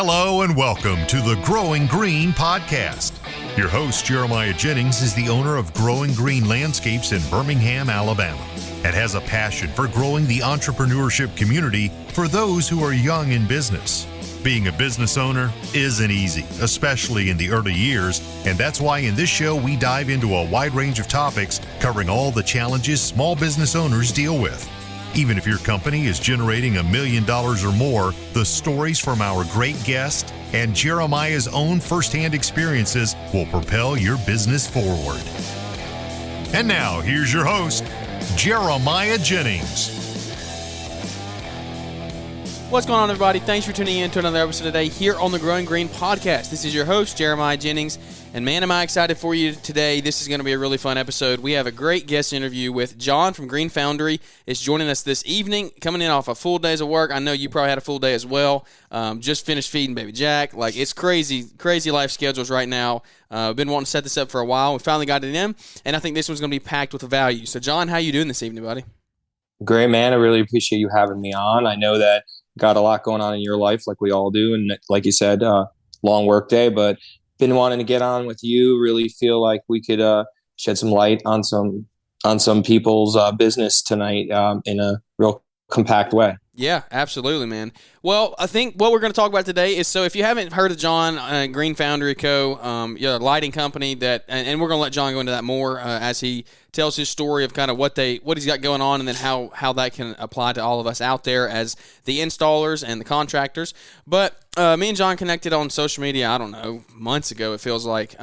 Hello and welcome to the Growing Green podcast. Your host, Jeremiah Jennings, is the owner of Growing Green Landscapes in Birmingham, Alabama, and has a passion for growing the entrepreneurship community for those who are young in business. Being a business owner isn't easy, especially in the early years, and that's why in this show we dive into a wide range of topics covering all the challenges small business owners deal with. Even if your company is generating $1 million or more, the stories from our great guest and Jeremiah's own firsthand experiences will propel your business forward. And now, here's your host, Jeremiah Jennings. What's going on, everybody? Thanks for tuning in to another episode today here on the Growing Green podcast. This is your host, Jeremiah Jennings, and man, am I excited for you today. This is going to be a really fun episode. We have a great guest interview with John from Green Foundry. Is joining us this evening, coming in off a full days of work. I know you probably had a full day as well. Just finished feeding baby Jack. Like, it's crazy life schedules right now. Been wanting to set this up for a while. We finally got it in, and I think this one's going to be packed with value. So, John, how you doing this evening, buddy? Great, man. I really appreciate you having me on. I know that got a lot going on in your life, like we all do, and like you said, long work day, but been wanting to get on with you. Really feel like we could shed some light on some people's business tonight in a real compact way. Yeah, absolutely, man. Well, I think what we're going to talk about today is, so if you haven't heard of John, Green Foundry Co., a lighting company that, and we're going to let John go into that more as he tells his story of kind of what he's got going on, and then how that can apply to all of us out there as the installers and the contractors. But me and John connected on social media, I don't know, months ago, it feels like.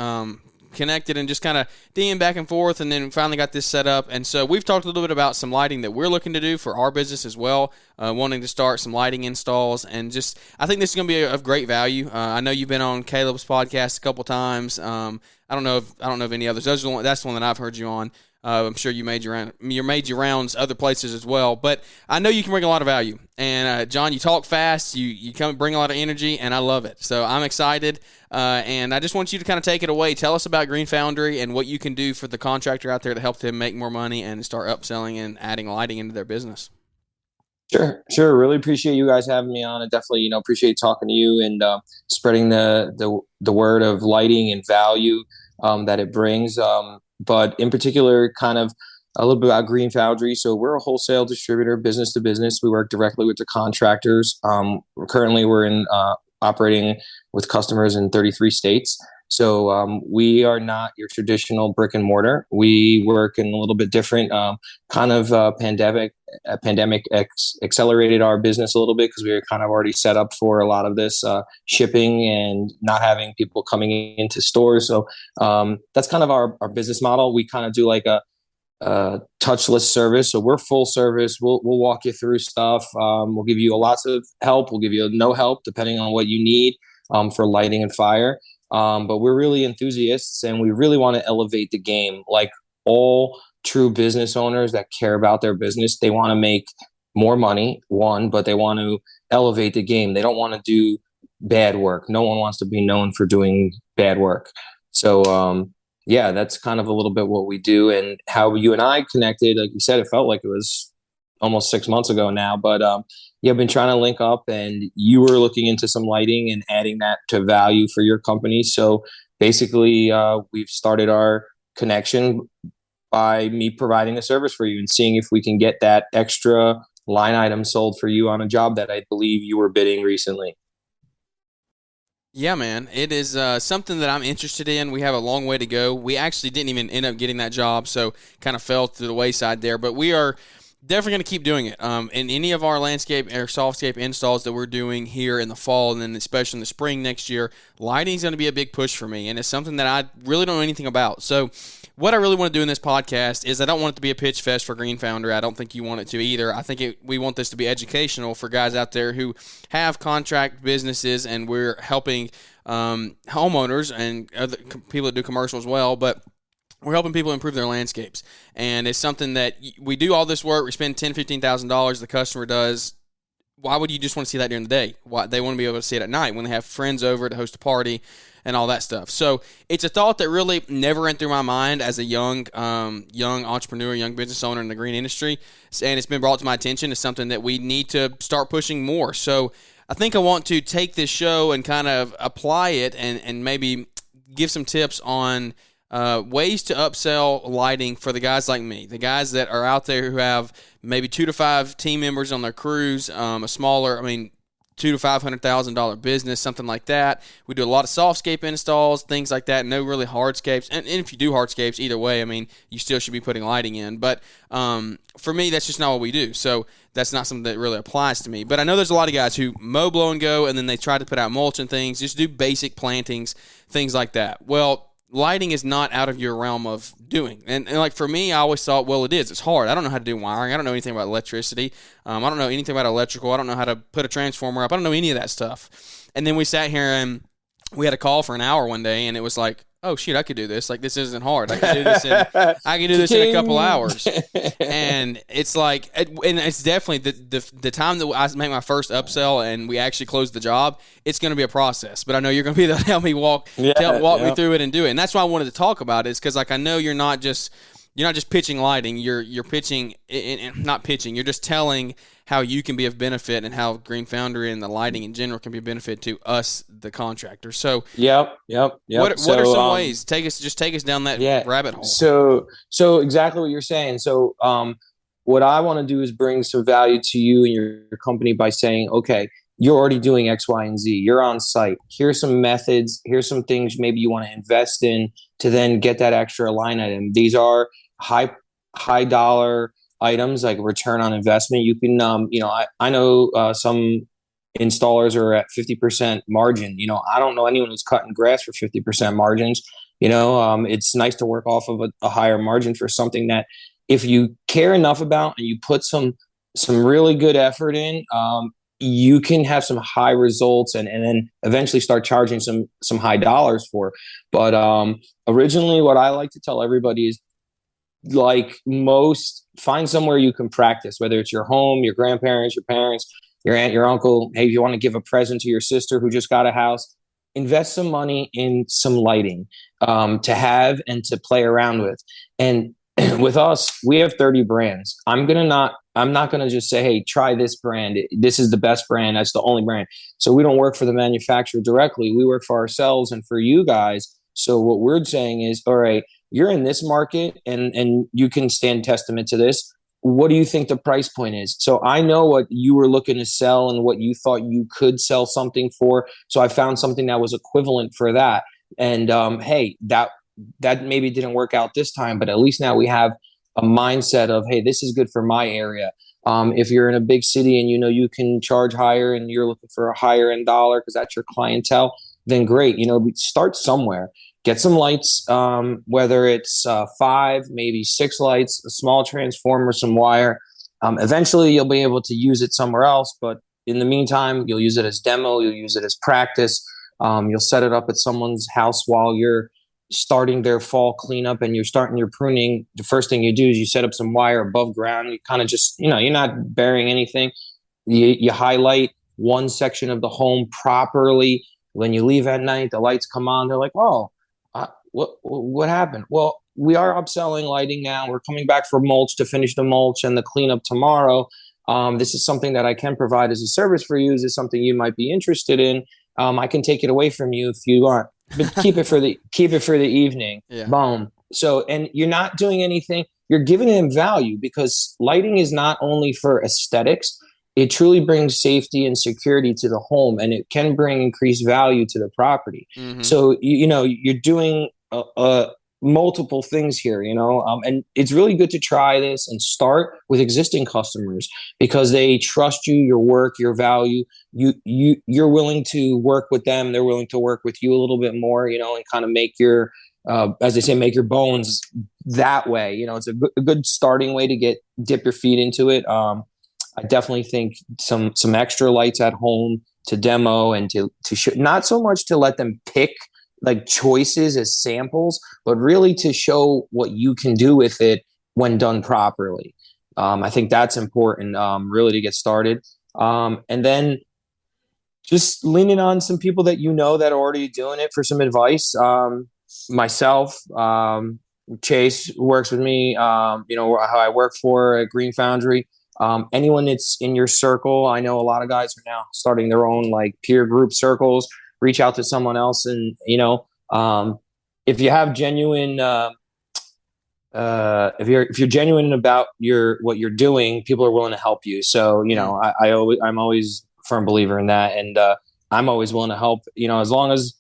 Connected and just kind of DM back and forth, and then finally got this set up. And so we've talked a little bit about some lighting that we're looking to do for our business as well, wanting to start some lighting installs, and just I think this is going to be of great value. I know you've been on Caleb's podcast a couple times. I don't know of any others. That's the one that I've heard you on. I'm sure you made your rounds other places as well, but I know you can bring a lot of value. And John, you talk fast, you come bring a lot of energy, and I love it. So I'm excited, and I just want you to kind of take it away. Tell us about Green Foundry and what you can do for the contractor out there to help them make more money and start upselling and adding lighting into their business. Sure. Really appreciate you guys having me on. I definitely, appreciate talking to you and spreading the word of lighting and value that it brings. But in particular, kind of a little bit about Green Foundry. So we're a wholesale distributor, business to business. We work directly with the contractors. Currently, we're operating with customers in 33 states. So we are not your traditional brick and mortar. We work in a little bit different pandemic accelerated our business a little bit because we were kind of already set up for a lot of this shipping and not having people coming into stores. So that's kind of our business model. We kind of do like a touchless service. So we're full service. We'll walk you through stuff. We'll give you lots of help. We'll give you no help depending on what you need for lighting and fire. But we're really enthusiasts, and we really want to elevate the game. Like all true business owners that care about their business, they want to make more money, but they want to elevate the game. They don't want to do bad work. No one wants to be known for doing bad work. So, that's kind of a little bit what we do, and how you and I connected. Like you said, it felt like it was almost 6 months ago now, but I've been trying to link up, and you were looking into some lighting and adding that to value for your company. So basically, we've started our connection by me providing a service for you and seeing if we can get that extra line item sold for you on a job that I believe you were bidding recently. Yeah, man, it is something that I'm interested in. We have a long way to go. We actually didn't even end up getting that job, so kind of fell to the wayside there, but we are definitely going to keep doing it. In any of our landscape or softscape installs that we're doing here in the fall, and then especially in the spring next year, lighting is going to be a big push for me, and it's something that I really don't know anything about. So what I really want to do in this podcast is I don't want it to be a pitch fest for Green Foundry. I don't think you want it to either. I think we want this to be educational for guys out there who have contract businesses, and we're helping homeowners and other people that do commercial as well, but we're helping people improve their landscapes. And it's something that we do all this work. We spend $10,000, $15,000. The customer does. Why would you just want to see that during the day? Why they want to be able to see it at night when they have friends over to host a party and all that stuff. So it's a thought that really never went through my mind as a young entrepreneur, young business owner in the green industry. And it's been brought to my attention as something that we need to start pushing more. So I think I want to take this show and kind of apply it and maybe give some tips on ways to upsell lighting for the guys like me, the guys that are out there who have maybe 2 to 5 team members on their crews, a smaller, $200,000 to $500,000 business, something like that. We do a lot of softscape installs, things like that. No really hardscapes, and if you do hardscapes, either way, you still should be putting lighting in. But for me, that's just not what we do. So that's not something that really applies to me. But I know there's a lot of guys who mow, blow, and go, and then they try to put out mulch and things, just do basic plantings, things like that. Well, lighting is not out of your realm of doing. And like for me, I always thought, well, it is. It's hard. I don't know how to do wiring. I don't know anything about electricity. I don't know anything about electrical. I don't know how to put a transformer up. I don't know any of that stuff. And then we sat here and we had a call for an hour one day, and it was like, oh, shoot, I could do this. Like, this isn't hard. I can do this in a couple hours. And it's like, and it's definitely the time that I make my first upsell and we actually close the job, it's going to be a process. But I know you're going to be able to help me walk me through it and do it. And that's why I wanted to talk about it, is because, like, I know you're not just pitching lighting. You're pitching, not pitching. You're just telling how you can be of benefit and how Green Foundry and the lighting in general can be a benefit to us, the contractor. So, Yep. What are some ways? Take us down that rabbit hole. So exactly what you're saying. So, what I want to do is bring some value to you and your company by saying, okay, you're already doing X, Y, and Z. You're on site. Here's some methods. Here's some things maybe you want to invest in to then get that extra line item. These are high dollar items, like return on investment. You can, I know some installers are at 50% margin. I don't know anyone who's cutting grass for 50% margins. It's nice to work off of a higher margin for something that, if you care enough about and you put some really good effort in, you can have some high results and then eventually start charging some high dollars for. But originally, what I like to tell everybody is, like most, find somewhere you can practice, whether it's your home, your grandparents, your parents, your aunt, your uncle. Hey, if you want to give a present to your sister who just got a house, invest some money in some lighting to have and to play around with. And with us, we have 30 brands. I'm not going to just say, hey, try this brand. This is the best brand. That's the only brand. So we don't work for the manufacturer directly. We work for ourselves and for you guys. So what we're saying is, all right, you're in this market and you can stand testament to this. What do you think the price point is? So I know what you were looking to sell and what you thought you could sell something for. So I found something that was equivalent for that. And hey, that maybe didn't work out this time, but at least now we have a mindset of, hey, this is good for my area. If you're in a big city and you can charge higher and you're looking for a higher end dollar because that's your clientele, then great. Start somewhere. Get some lights, whether it's 5, maybe 6 lights, a small transformer, some wire. Eventually, you'll be able to use it somewhere else. But in the meantime, you'll use it as demo. You'll use it as practice. You'll set it up at someone's house while you're starting their fall cleanup and you're starting your pruning. The first thing you do is you set up some wire above ground. You kind of just, you're not burying anything. You highlight one section of the home properly. When you leave at night, the lights come on. They're like, oh, what happened? Well, we are upselling lighting now. We're coming back for mulch to finish the mulch and the cleanup tomorrow. This is something that I can provide as a service for you. Is this something you might be interested in? I can take it away from you if you want, but keep it for the evening. Yeah. Boom. So, and you're not doing anything. You're giving them value, because lighting is not only for aesthetics. It truly brings safety and security to the home, and it can bring increased value to the property. Mm-hmm. So, you're doing multiple things here, and it's really good to try this and start with existing customers, because they trust you, your work, your value. You're willing to work with them. They're willing to work with you a little bit more, and kind of make your, as they say, make your bones that way. It's a good starting way to dip your feet into it. I definitely think some extra lights at home to demo and to show, not so much to let them pick like choices as samples, but really to show what you can do with it when done properly. I think that's important, really, to get started. And then just leaning on some people that that are already doing it for some advice. Myself, Chase works with me, how I work for at Green Foundry. Anyone that's in your circle, I know a lot of guys are now starting their own like peer group circles. Reach out to someone else, and if you have genuine, if you're genuine about what you're doing, people are willing to help you. So I'm always a firm believer in that, and I'm always willing to help. As long as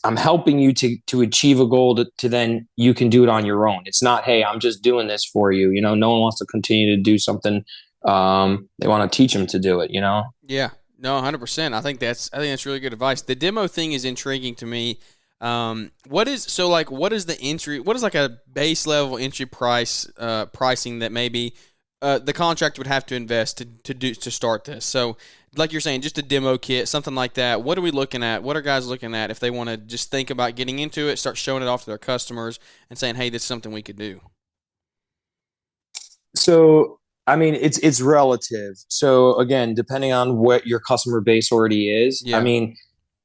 I'm helping you to achieve a goal to then you can do it on your own. It's not, hey, I'm just doing this for you. No one wants to continue to do something. They want to teach them to do it. Yeah, no, 100%. I think that's really good advice. The demo thing is intriguing to me. What is the entry? What is like a base level entry price pricing that maybe the contractor would have to invest to start this? So, like you're saying, just a demo kit, something like that. What are we looking at? What are guys looking at if they want to just think about getting into it, start showing it off to their customers, and saying, "Hey, this is something we could do." So, I mean, it's relative. So again, depending on what your customer base already is, Yeah. I mean,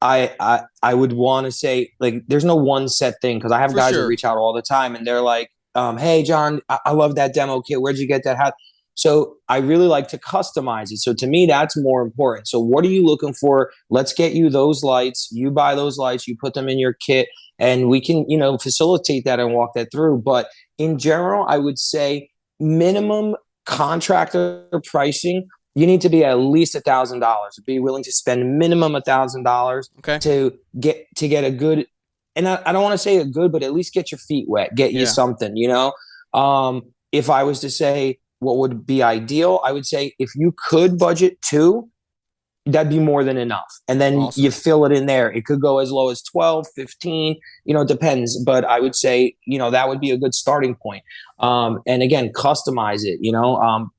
I would want to say, like, there's no one set thing, because I have For guys sure. that reach out all the time and they're like, hey John, I love that demo kit. Where'd you get that? How? So I really like to customize it. So to me, that's more important. So what are you looking for? Let's get you those lights. You buy those lights, you put them in your kit, and we can, facilitate that and walk that through. But in general, I would say minimum contractor pricing, you need to be at least $1,000. Be willing to spend minimum $1,000 Okay. to get a good, and I don't want to say a good, but at least get your feet wet, get you something. If I was to say what would be ideal, I would say if you could budget two, that'd be more than enough. And then Awesome. you fill it in there. It could go as low as 12, 15, it depends. But I would say, that would be a good starting point. And again, customize it,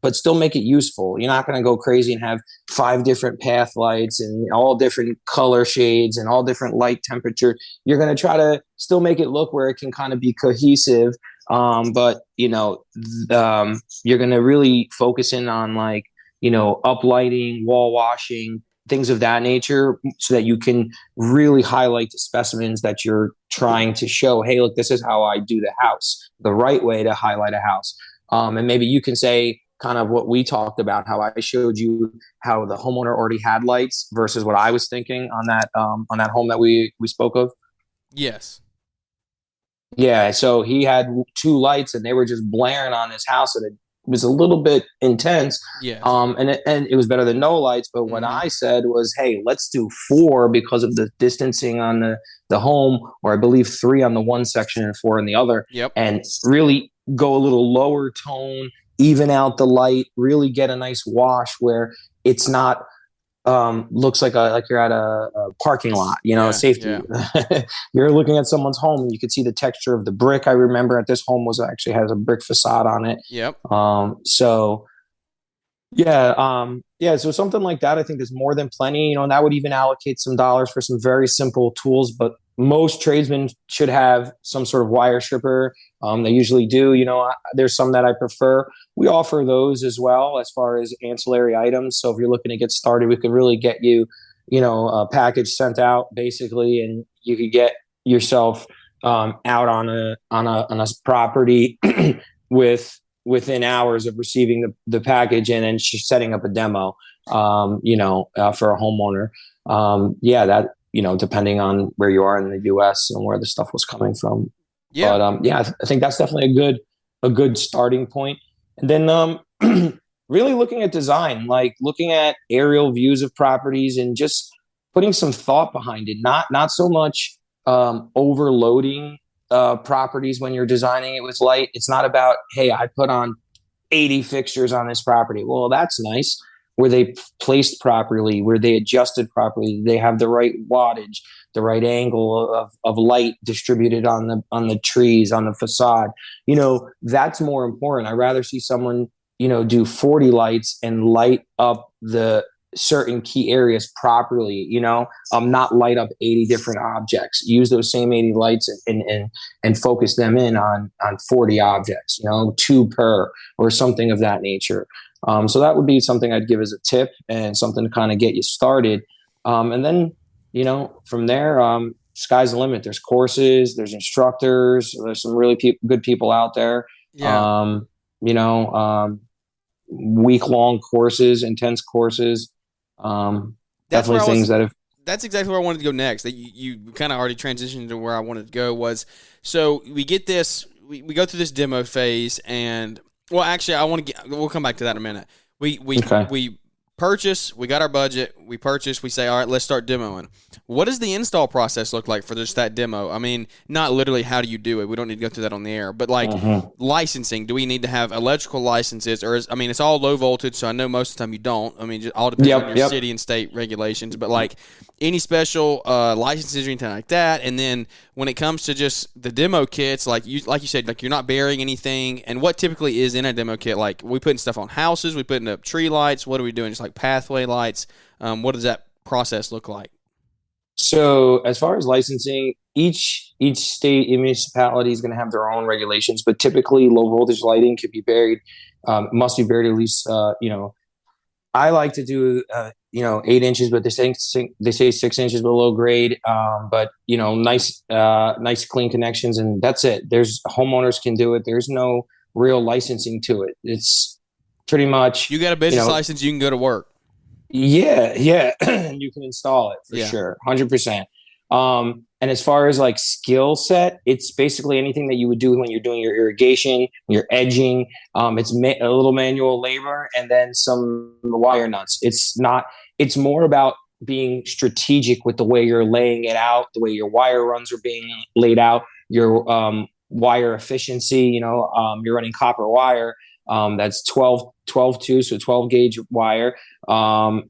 but still make it useful. You're not going to go crazy and have 5 different path lights and all different color shades and all different light temperature. You're going to try to still make it look where it can kind of be cohesive. But you're going to really focus in on like, uplighting, wall washing, things of that nature, so that you can really highlight the specimens that you're trying to show. Hey, look, this is how I do the house, the right way to highlight a house. And maybe you can say kind of what we talked about, how I showed you how the homeowner already had lights versus what I was thinking on that home that we spoke of. Yes. Yeah. So he had 2 lights and they were just blaring on his house, and it was a little bit intense. Yes. And it was better than no lights. But what I said was, hey, let's do 4 because of the distancing on the home, or I believe 3 on the one section and 4 on the other. Yep. And really go a little lower tone, even out the light, really get a nice wash where it's not looks like you're at a parking lot, safety. Yeah. You're looking at someone's home and you could see the texture of the brick. I remember at this home actually has a brick facade on it. Yep. So something like that, I think, is more than plenty, and that would even allocate some dollars for some very simple tools. But most tradesmen should have some sort of wire stripper. They usually do. There's some that I prefer. We offer those as well as far as ancillary items. So if you're looking to get started, we could really get you, a package sent out basically, and you could get yourself out on a property within hours of receiving the package, and then setting up a demo, for a homeowner. That, depending on where you are in the US and where the stuff was coming from. Yeah. But I think that's definitely a good starting point. And then really looking at design, like looking at aerial views of properties and just putting some thought behind it, not so much overloading properties when you're designing it with light. It's not about, hey, I put on 80 fixtures on this property. Well, that's nice. Were they placed properly? Were they adjusted properly? Did they have the right wattage, the right angle of light distributed on the trees, on the facade? That's more important. I'd rather see someone, do 40 lights and light up the certain key areas properly, not light up 80 different objects. Use those same 80 lights and focus them in on 40 objects, 2 per, or something of that nature. So that would be something I'd give as a tip and something to kind of get you started. And then, from there, sky's the limit. There's courses, there's instructors, there's some really good people out there. Yeah. week-long courses, intense courses. Definitely things that have. That's exactly where I wanted to go next. That you kind of already transitioned to where I wanted to go was, so we get this, we go through this demo phase, and well, actually, we'll come back to that in a minute. We purchase, we got our budget, we purchase, we say, all right, let's start demoing. What does the install process look like for just that demo? I mean, not literally how do you do it? We don't need to go through that on the air, but like licensing, do we need to have electrical licenses, or it's all low voltage, so I know most of the time you don't. I mean, it all depends on your city and state regulations, but like any special licenses or anything like that. And then when it comes to just the demo kits, like you said, like you're not burying anything. And what typically is in a demo kit? Like we putting stuff on houses, we putting up tree lights. What are we doing? Just like pathway lights. What does that process look like? So as far as licensing, each state and municipality is going to have their own regulations, but typically low voltage lighting could be buried, must be buried at least, I like to do, 8 inches, but they say 6 inches below grade. But nice clean connections, and that's it. There's homeowners can do it. There's no real licensing to it. It's pretty much, you got a business license, you can go to work. Yeah. You can install it for sure. 100%. And as far as like skill set, it's basically anything that you would do when you're doing your irrigation, your edging. It's a little manual labor and then some wire nuts. It's more about being strategic with the way you're laying it out, the way your wire runs are being laid out, your wire efficiency. You're running copper wire. That's 12 2, so 12 gauge wire. And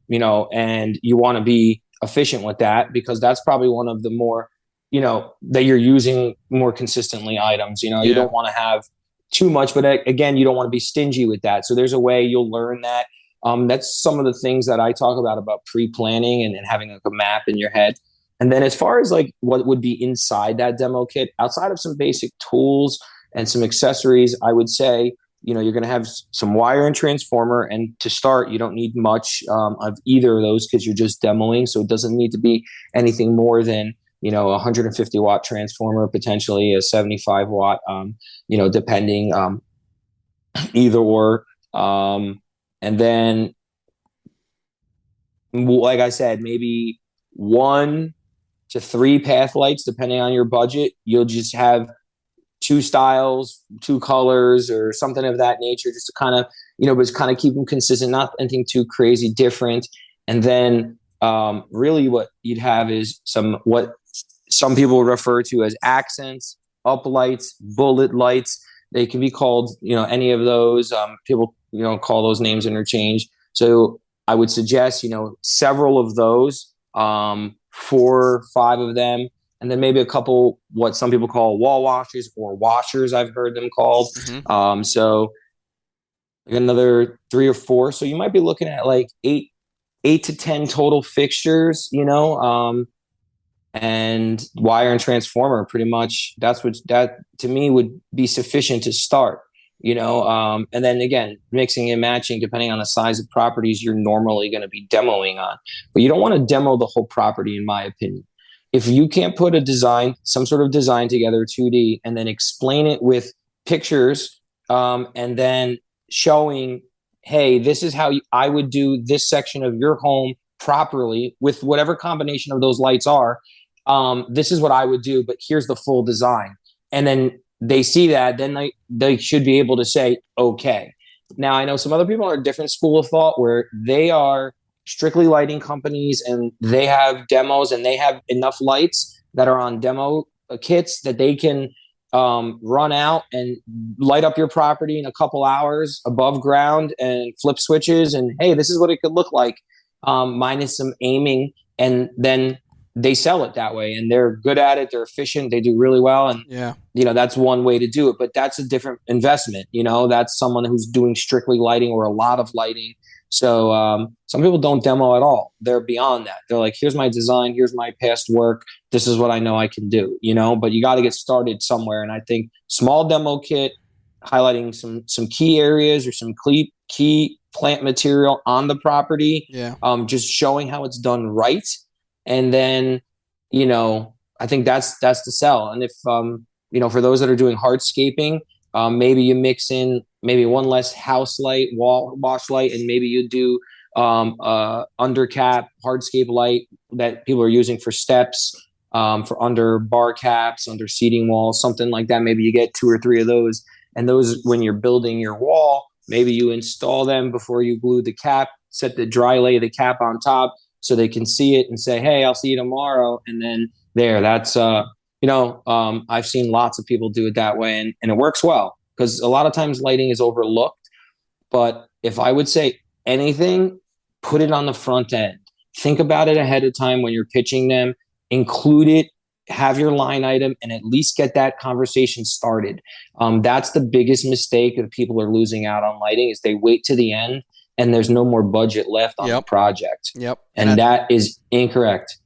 you want to be efficient with that because that's probably one of the more, that you're using more consistently items. You don't want to have too much, but again, you don't want to be stingy with that. So there's a way you'll learn that. That's some of the things that I talk about pre-planning and having like a map in your head. And then as far as like what would be inside that demo kit, outside of some basic tools and some accessories, I would say, you're going to have some wire and transformer. And to start, you don't need much of either of those because you're just demoing. So it doesn't need to be anything more than, a 150 watt transformer, potentially a 75 watt, depending, either or. And then, like I said, maybe 1 to 3 path lights, depending on your budget. You'll just have 2 styles, 2 colors, or something of that nature, just to kind of, but kind of keep them consistent, not anything too crazy different. And then really what you'd have is what some people refer to as accents, up lights, bullet lights. They can be called, any of those. People, call those names interchange. So I would suggest, several of those, 4 or 5 of them. And then maybe a couple, what some people call wall washers or washers, I've heard them called. Mm-hmm. So another 3 or 4. So you might be looking at like 8 to 10 total fixtures, and wire and transformer. Pretty much that to me would be sufficient to start, and then again, mixing and matching depending on the size of properties you're normally going to be demoing on. But you don't want to demo the whole property, in my opinion. If you can't put some sort of design together, 2D, and then explain it with pictures, and then showing, hey, this is how I would do this section of your home properly with whatever combination of those lights are. This is what I would do, but here's the full design. And then they see that, then they should be able to say, okay. Now, I know some other people are a different school of thought where they are strictly lighting companies and they have demos and they have enough lights that are on demo kits that they can run out and light up your property in a couple hours above ground and flip switches. And hey, this is what it could look like, minus some aiming. And then they sell it that way and they're good at it. They're efficient. They do really well. And, that's one way to do it, but that's a different investment. That's someone who's doing strictly lighting or a lot of lighting. So some people don't demo at all. They're beyond that. They're like, here's my design. Here's my past work. This is what I know I can do, but you got to get started somewhere. And I think small demo kit, highlighting some key areas or some key plant material on the property, just showing how it's done right. And then, I think that's the sell. And if, for those that are doing hardscaping, maybe you mix in maybe one less house light, wall wash light, and maybe you do undercap hardscape light that people are using for steps, for under bar caps, under seating walls, something like that. Maybe you get 2 or 3 of those, and those, when you're building your wall, maybe you install them before you glue the cap, lay the cap on top so they can see it and say, hey, I'll see you tomorrow. And then that's I've seen lots of people do it that way, and it works well, because a lot of times lighting is overlooked. But if I would say anything, put it on the front end. Think about it ahead of time when you're pitching them. Include it, have your line item, and at least get that conversation started. That's the biggest mistake that people are losing out on lighting, is they wait to the end and there's no more budget left on the project. Yep. And that is incorrect.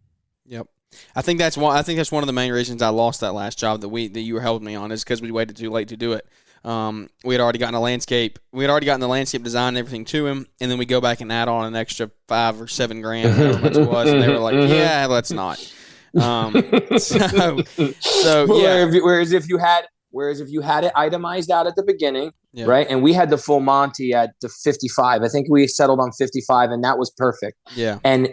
Yep. I think that's one of the main reasons I lost that last job that you were helping me on, is because we waited too late to do it. We had already gotten the landscape design and everything to him, and then we go back and add on an extra $5 or $7 grand, however much it was, and they were like, yeah, let's not. So yeah. Whereas if you had it itemized out at the beginning, right? And we had the full Monty at the 55. I think we settled on 55, and that was perfect. Yeah. And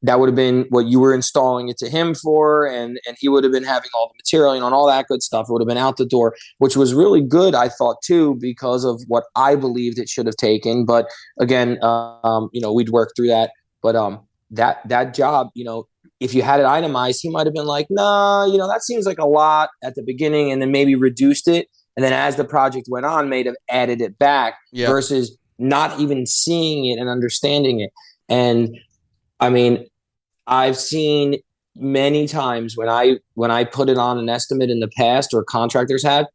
that would have been what you were installing it to him for, and he would have been having all the material, and all that good stuff. It would have been out the door, which was really good, I thought, too, because of what I believed it should have taken. But again, we'd work through that. But that job, if you had it itemized, he might have been like, nah, that seems like a lot at the beginning, and then maybe reduced it. And then as the project went on, may have added it back, versus not even seeing it and understanding it. And I mean, I've seen many times when I put it on an estimate in the past, or contractors have,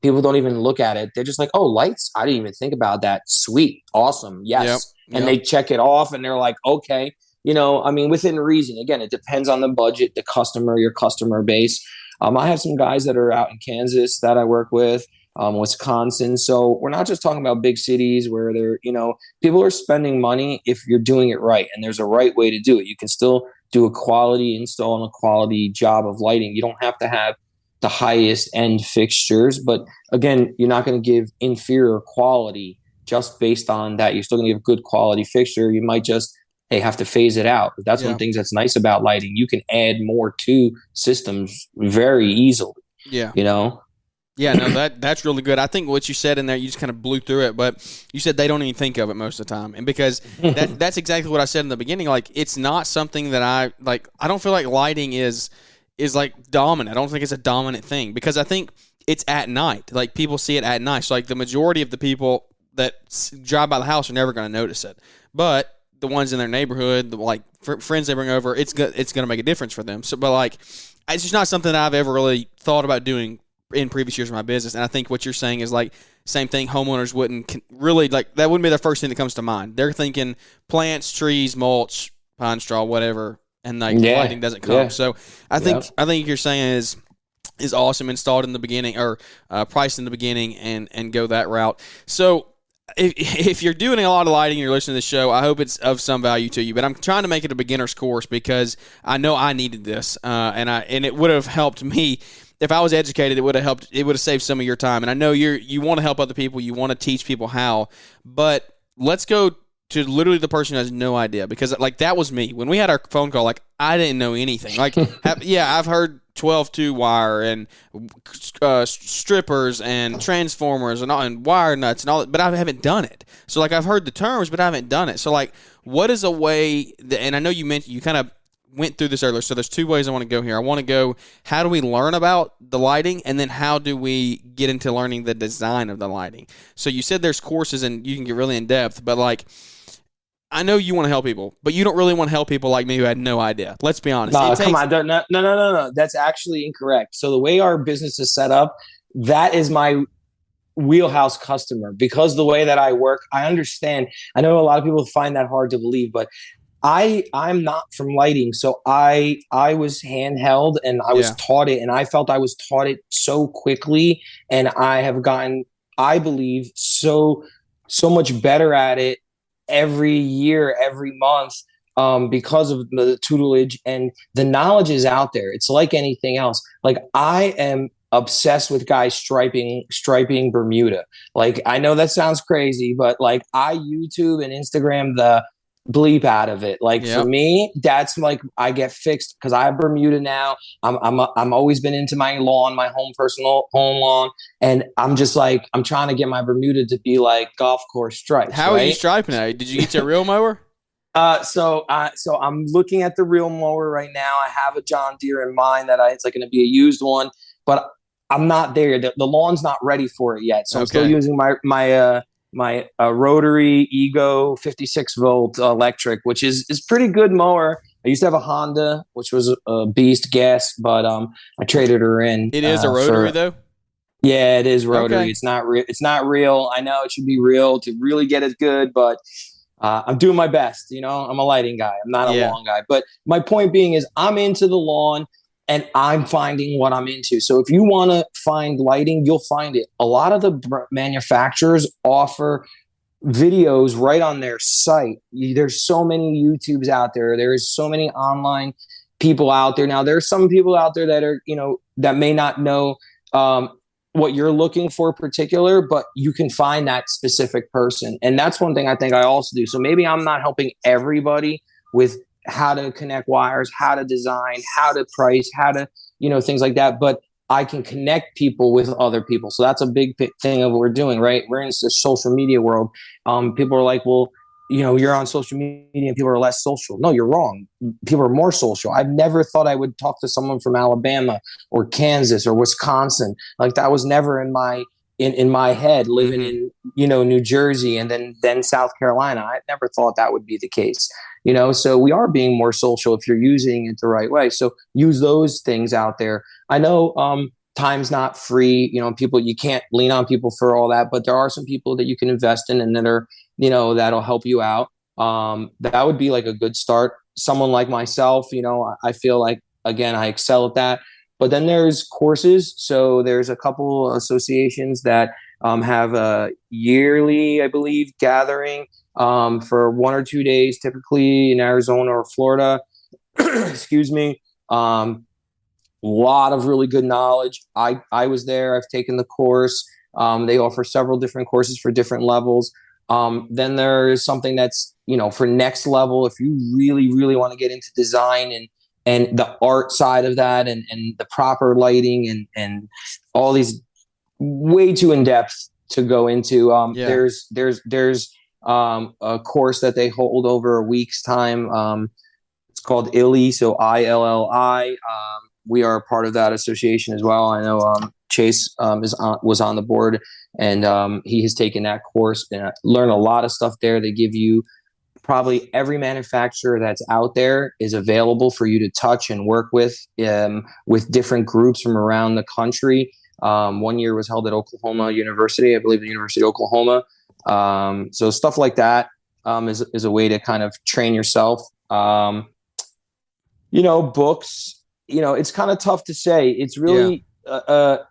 people don't even look at it. They're just like, oh, lights? I didn't even think about that. Sweet. Awesome. Yes. Yep. And they check it off, and they're like, okay. Within reason. Again, it depends on the budget, the customer, your customer base. I have some guys that are out in Kansas that I work with, Wisconsin. So we're not just talking about big cities where people are spending money if you're doing it right, and there's a right way to do it. You can still do a quality install and a quality job of lighting. You don't have to have the highest end fixtures, but again, you're not going to give inferior quality just based on that. You're still going to give good quality fixture. You might just have to phase it out. But that's one of the things that's nice about lighting. You can add more to systems very easily. Yeah. Yeah, no, that's really good. I think what you said in there, you just kind of blew through it, but you said they don't even think of it most of the time. And because that's exactly what I said in the beginning. Like, it's not something that I don't feel like lighting is like dominant. I don't think it's a dominant thing, because I think it's at night. Like, people see it at night. So like the majority of the people that drive by the house are never going to notice it. But the ones in their neighborhood, friends they bring over, it's going to make a difference for them. So, but like, it's just not something that I've ever really thought about doing in previous years of my business. And I think what you're saying is like, same thing. Homeowners wouldn't really that wouldn't be the first thing that comes to mind. They're thinking plants, trees, mulch, pine straw, whatever, and lighting doesn't come. So I think you're saying is awesome. Installed in the beginning, or priced in the beginning, and go that route. So if you're doing a lot of lighting and you're listening to the show, I hope it's of some value to you. But I'm trying to make it a beginner's course, because I know I needed this, and it would have helped me. If I was educated, it would have helped. It would have saved some of your time. And I know you want to help other people. You want to teach people how. But let's go to literally the person who has no idea, because that was me when we had our phone call. I didn't know anything. I've heard 12-2 wire and strippers and transformers and wire nuts and all that, but I haven't done it. So I've heard the terms, but I haven't done it. So what is a way and I know you mentioned, you kind of went through this earlier. So there's 2 ways I want to go here. I want to go, how do we learn about the lighting? And then how do we get into learning the design of the lighting? So you said there's courses and you can get really in depth, but I know you want to help people, but you don't really want to help people like me who had no idea. Let's be honest. Come on. No. That's actually incorrect. So the way our business is set up, that is my wheelhouse customer, because the way that I work, I understand. I know a lot of people find that hard to believe, but I'm not from lighting. So I was handheld, and I was taught it, and I felt I was taught it so quickly. And I have gotten, I believe, so much better at it every year, every month, because of the tutelage, and the knowledge is out there. It's like anything else. I am obsessed with guys striping Bermuda. Like, I know that sounds crazy, but like I YouTube and Instagram the bleep out of it. Like for me, that's like I get fixed because I have Bermuda now. I'm always been into my lawn, my personal home lawn, and I'm just like I'm trying to get my Bermuda to be like golf course stripes. How are you striping it? Did you get your real mower? So I'm looking at the real mower right now. I have a John Deere in mind that it's like going to be a used one, but I'm not there. The lawn's not ready for it yet. So I'm still using my rotary Ego 56 volt electric, which is pretty good mower. I used to have a Honda, which was a beast gas, but I traded her in. It is a rotary though. Yeah, it is rotary. Okay. It's not real. It's not real. I know it should be real to really get it good, but I'm doing my best. You know, I'm a lighting guy. I'm not a lawn guy. But my point being is I'm into the lawn and I'm finding what I'm into. So if you want to find lighting, you'll find it. A lot of the manufacturers offer videos right on their site. There's so many YouTubes out there. There's so many online people out there. Now, there's some people out there that are, that may not know what you're looking for particular, but you can find that specific person. And that's one thing I think I also do. So maybe I'm not helping everybody with how to connect wires, how to design, how to price, how to, things like that. But I can connect people with other people. So that's a big thing of what we're doing, right? We're in the social media world. People are like, well, you're on social media and people are less social. No, you're wrong. People are more social. I've never thought I would talk to someone from Alabama or Kansas or Wisconsin. Like that was never in my head living in, New Jersey and then South Carolina. I never thought that would be the case, so we are being more social if you're using it the right way. So use those things out there. I know, time's not free, people, you can't lean on people for all that, but there are some people that you can invest in and that are, that'll help you out. That would be like a good start. Someone like myself, I feel like, again, I excel at that. But then there's courses. So there's a couple associations that have a yearly, I believe, gathering for 1 or 2 days, typically in Arizona or Florida. Excuse me. A lot of really good knowledge. I was there. I've taken the course. They offer several different courses for different levels. Then there's something that's, for next level, if you really, really want to get into design and the art side of that and the proper lighting and all these way too in depth to go into. There's a course that they hold over a week's time. It's called ILLI, so ILLI. We are a part of that association as well. I know Chase was on the board, and he has taken that course and learned a lot of stuff there. They give you probably every manufacturer that's out there is available for you to touch and work with different groups from around the country. 1 year was held at Oklahoma University, I believe the University of Oklahoma. So stuff like that is a way to kind of train yourself. Books, it's kind of tough to say. It's really, to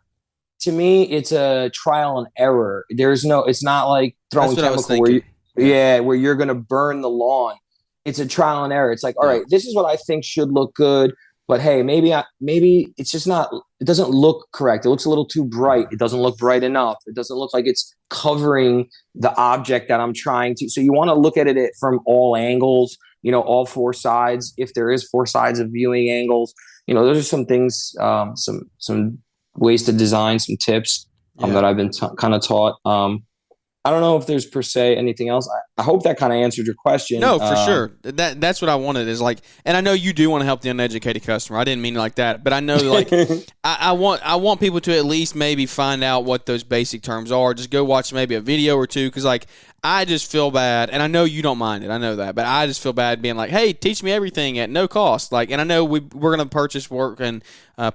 me, it's a trial and error. It's not like throwing chemical where you're going to burn the lawn. It's a trial and error. It's like, all right, this is what I think should look good, but hey, maybe it's just not, it doesn't look correct. It looks a little too bright. It doesn't look bright enough. It doesn't look like it's covering the object that I'm trying to. So you want to look at it from all angles, all four sides. If there is 4 sides of viewing angles, those are some things, some ways to design, some tips that I've been kind of taught. I don't know if there's per se anything else. I hope that kind of answered your question. No, for sure. That's what I wanted is like, and I know you do want to help the uneducated customer. I didn't mean it like that, but I know like I want people to at least maybe find out what those basic terms are. Just go watch maybe a video or two, because like I just feel bad, and I know you don't mind it. I know that, but I just feel bad being like, hey, teach me everything at no cost. Like, and I know we're gonna purchase work and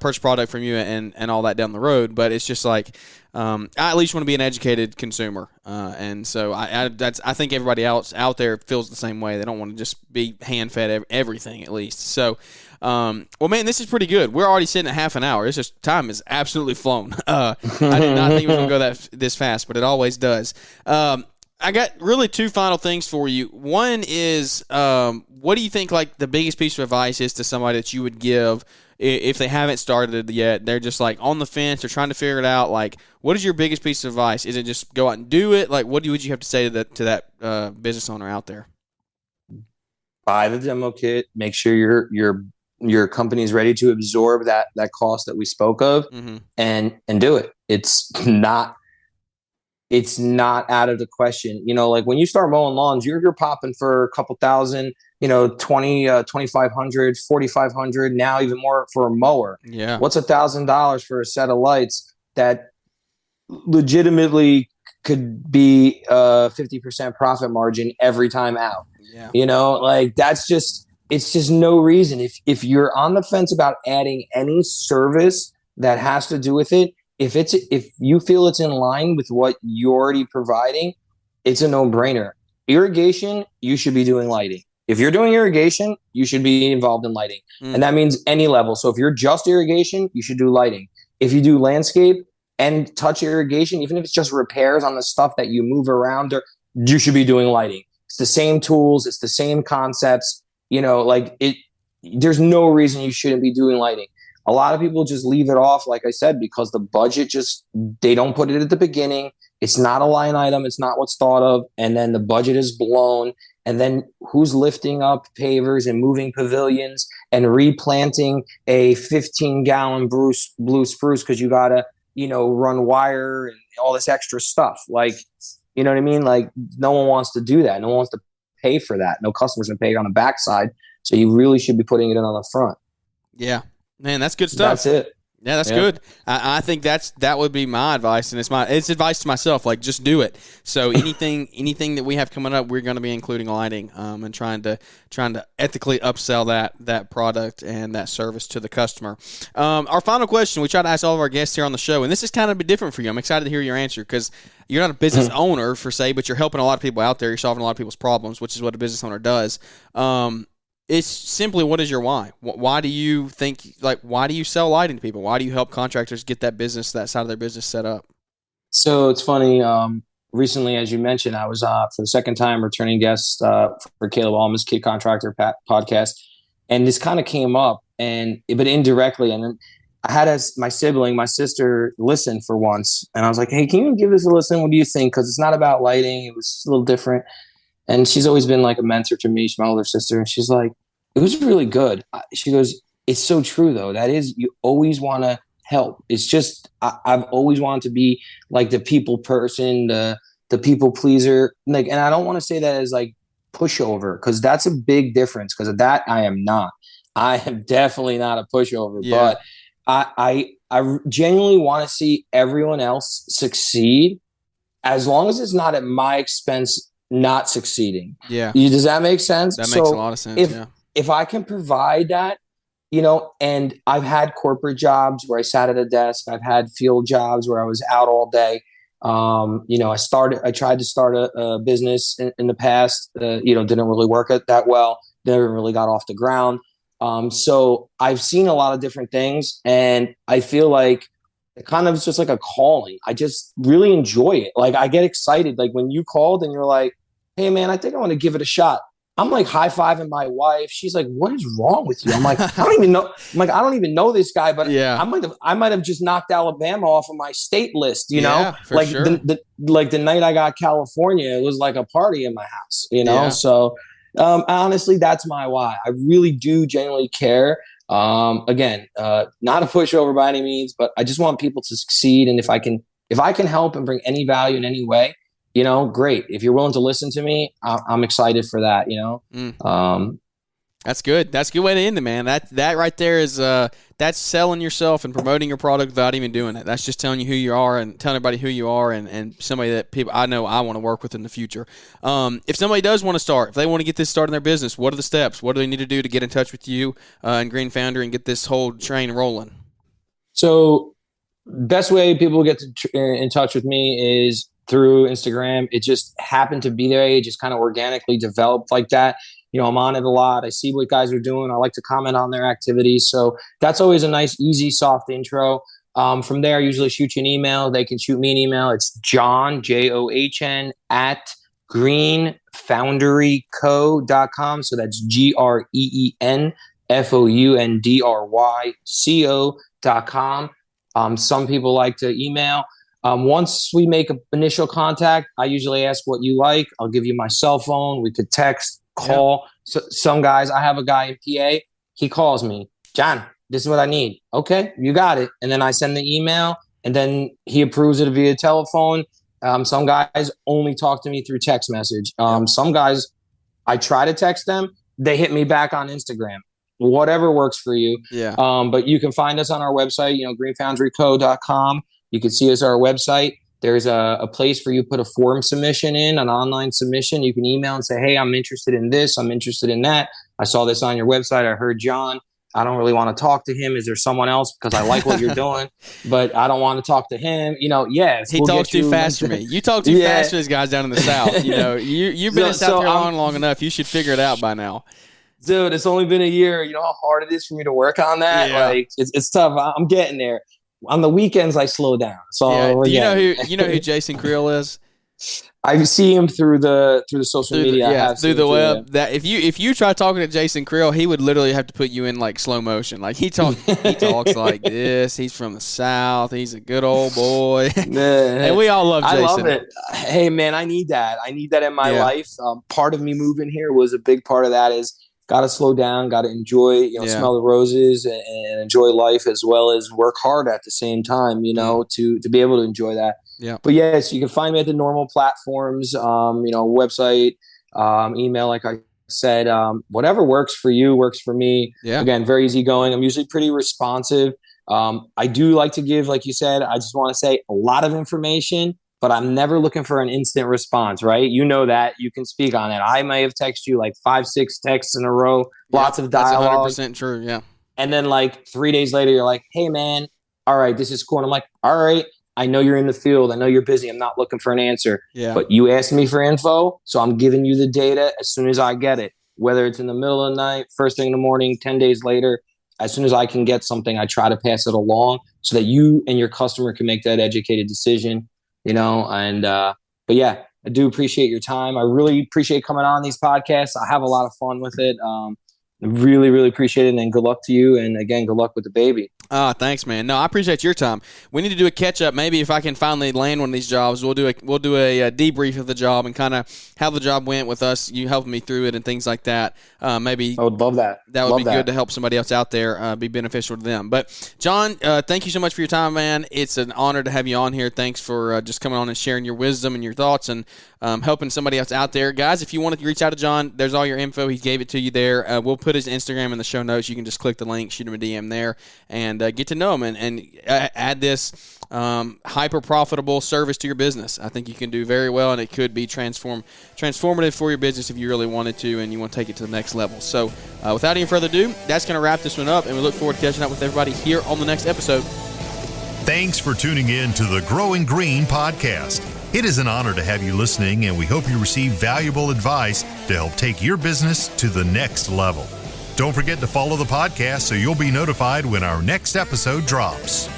purchase product from you and all that down the road, but it's just like. I at least want to be an educated consumer, and so I think everybody else out there feels the same way. They don't want to just be hand-fed everything, at least. So, well, man, this is pretty good. We're already sitting at half an hour. It's just time is absolutely flown. I did not think it was going to go this fast, but it always does. I got really 2 final things for you. One is, what do you think like the biggest piece of advice is to somebody that you would give, if they haven't started yet, they're just like on the fence, they're trying to figure it out. Like, what is your biggest piece of advice? Is it just go out and do it? Like, what would you have to say to that business owner out there? Buy the demo kit. Make sure your company is ready to absorb that cost that we spoke of, and do it. It's not out of the question. Like when you start mowing lawns, you're popping for a couple thousand, 2,500, 4,500, now even more for a mower. Yeah. What's $1,000 for a set of lights that legitimately could be a 50% profit margin every time out? Yeah. Like it's just no reason. If you're on the fence about adding any service that has to do with it, if you feel it's in line with what you're already providing, it's a no-brainer. Irrigation, you should be doing lighting. If you're doing irrigation, you should be involved in lighting. And that means any level. So if you're just irrigation, you should do lighting. If you do landscape and touch irrigation, even if it's just repairs on the stuff that you move around, you should be doing lighting. It's the same tools. It's the same concepts. There's no reason you shouldn't be doing lighting. A lot of people just leave it off, like I said, because the budget they don't put it at the beginning. It's not a line item. It's not what's thought of. And then the budget is blown. And then who's lifting up pavers and moving pavilions and replanting a 15-gallon blue spruce because you got to, run wire and all this extra stuff. Like, you know what I mean? Like, no one wants to do that. No one wants to pay for that. No customer's going to pay it on the backside. So you really should be putting it in on the front. Yeah. Man, that's good stuff. That's it. Yeah, that's good. I think that would be my advice, and it's advice to myself. Like, just do it. So anything that we have coming up, we're going to be including lighting, and trying to ethically upsell that product and that service to the customer. Our final question, we try to ask all of our guests here on the show, and this is kind of a bit different for you. I'm excited to hear your answer because you're not a business owner per se, but you're helping a lot of people out there. You're solving a lot of people's problems, which is what a business owner does. It's simply, what is your why? Why do you sell lighting to people? Why do you help contractors get that side of their business set up? So it's funny. Recently, as you mentioned, I was for the second time returning guest for Caleb Alma's Kid Contractor podcast, and this kind of came up, but indirectly. And then I had my sister, listen for once, and I was like, "Hey, can you give this a listen? What do you think?" Because it's not about lighting; it was a little different. And she's always been like a mentor to me. She's my older sister. And she's like, it was really good. She goes, it's so true though. That is, you always want to help. It's just, I've always wanted to be like the people person, the people pleaser. Like, and I don't want to say that as like pushover, because that's a big difference. Because of that, I am not. I am definitely not a pushover. Yeah. But I genuinely want to see everyone else succeed, as long as it's not at my expense. Not succeeding. Yeah. Does that make sense? That makes a lot of sense. If I can provide that, and I've had corporate jobs where I sat at a desk. I've had field jobs where I was out all day. I tried to start a business in the past. Didn't really work that well. Never really got off the ground. So I've seen a lot of different things, and I feel like it kind of is just like a calling. I just really enjoy it. Like, I get excited. Like when you called and you're like, hey man, I think I want to give it a shot. I'm like high-fiving my wife. She's like, what is wrong with you? I'm like, I don't even know. I'm like, I don't even know this guy, but yeah. I might have just knocked Alabama off of my state list, like sure. the night I got California, it was like a party in my house, Yeah. So honestly, that's my why. I really do genuinely care. Again, not a pushover by any means, but I just want people to succeed. And if I can help and bring any value in any way, great. If you're willing to listen to me, I'm excited for that, That's good. That's a good way to end it, man. That right there is that's selling yourself and promoting your product without even doing it. That's just telling you who you are and telling everybody who you are and somebody that people I know I want to work with in the future. If somebody does want to start, if they want to get this started in their business, what are the steps? What do they need to do to get in touch with you and Green Foundry and get this whole train rolling? So best way people get in touch with me is through Instagram. It just happened to be there. It just kind of organically developed like that. I'm on it a lot. I see what guys are doing. I like to comment on their activities. So that's always a nice, easy, soft intro. From there, I usually shoot you an email. They can shoot me an email. It's John, JOHN, at greenfoundryco.com. So that's GREEN foundryco.com. Some people like to email. Once we make an initial contact, I usually ask what you like. I'll give you my cell phone. We could text, call. Yeah. So, some guys, I have a guy in PA. He calls me, John, this is what I need. Okay, you got it. And then I send the email, and then he approves it via telephone. Some guys only talk to me through text message. Some guys, I try to text them. They hit me back on Instagram. Whatever works for you. Yeah. But you can find us on our website, greenfoundryco.com. You can see us on our website. There's a place for you to put a form submission in, an online submission. You can email and say, hey, I'm interested in this. I'm interested in that. I saw this on your website. I heard John. I don't really want to talk to him. Is there someone else? Because I like what you're doing, but I don't want to talk to him. Yes. He talks too fast for me. You talk too fast for these guys down in the South. You've been in South Carolina long enough. You should figure it out by now. Dude, it's only been a year. You know how hard it is for me to work on that? Yeah. Like, it's tough. I'm getting there. On the weekends, I slow down. So Do you know who Jason Creel is? I see him through the social media. Through the web. That if you try talking to Jason Creel, he would literally have to put you in like slow motion. Like he talks like this. He's from the South. He's a good old boy. And we all love Jason. I love it. Hey man, I need that. I need that in my life. Part of me moving here was a big part of that is got to slow down, got to enjoy, smell the roses and enjoy life as well as work hard at the same time, to be able to enjoy that. Yeah. But yes, you can find me at the normal platforms, website, email, like I said, whatever works for you works for me. Yeah. Again, very easygoing. I'm usually pretty responsive. I do like to give, like you said, I just want to say a lot of information, but I'm never looking for an instant response, right? You know that. You can speak on it. I may have texted you like 5-6 texts in a row, lots of dialogue. That's 100% true, yeah. And then like 3 days later, you're like, hey, man, all right, this is cool. And I'm like, all right, I know you're in the field. I know you're busy. I'm not looking for an answer. Yeah. But you asked me for info, so I'm giving you the data as soon as I get it. Whether it's in the middle of the night, first thing in the morning, 10 days later, as soon as I can get something, I try to pass it along so that you and your customer can make that educated decision. But yeah, I do appreciate your time. I really appreciate coming on these podcasts. I have a lot of fun with it. Really, really appreciate it. And good luck to you. And again, good luck with the baby. Thanks, man. No, I appreciate your time. We need to do a catch up. Maybe if I can finally land one of these jobs, we'll do a debrief of the job and kind of how the job went with us. You helping me through it and things like that. Maybe I would love that. That would be good to help somebody else out there. Be beneficial to them. But John, thank you so much for your time, man. It's an honor to have you on here. Thanks for just coming on and sharing your wisdom and your thoughts and helping somebody else out there. Guys, if you wanted to reach out to John, there's all your info. He gave it to you there. We'll put his Instagram in the show notes. You can just click the link, shoot him a DM there, and get to know him and add this hyper profitable service to your business. I think you can do very well, and it could be transformative for your business if you really wanted to and you want to take it to the next level. So without any further ado, that's going to wrap this one up, and we look forward to catching up with everybody here on the next episode. Thanks for tuning in to the Growing Green podcast. It is an honor to have you listening, and we hope you receive valuable advice to help take your business to the next level. Don't forget to follow the podcast so you'll be notified when our next episode drops.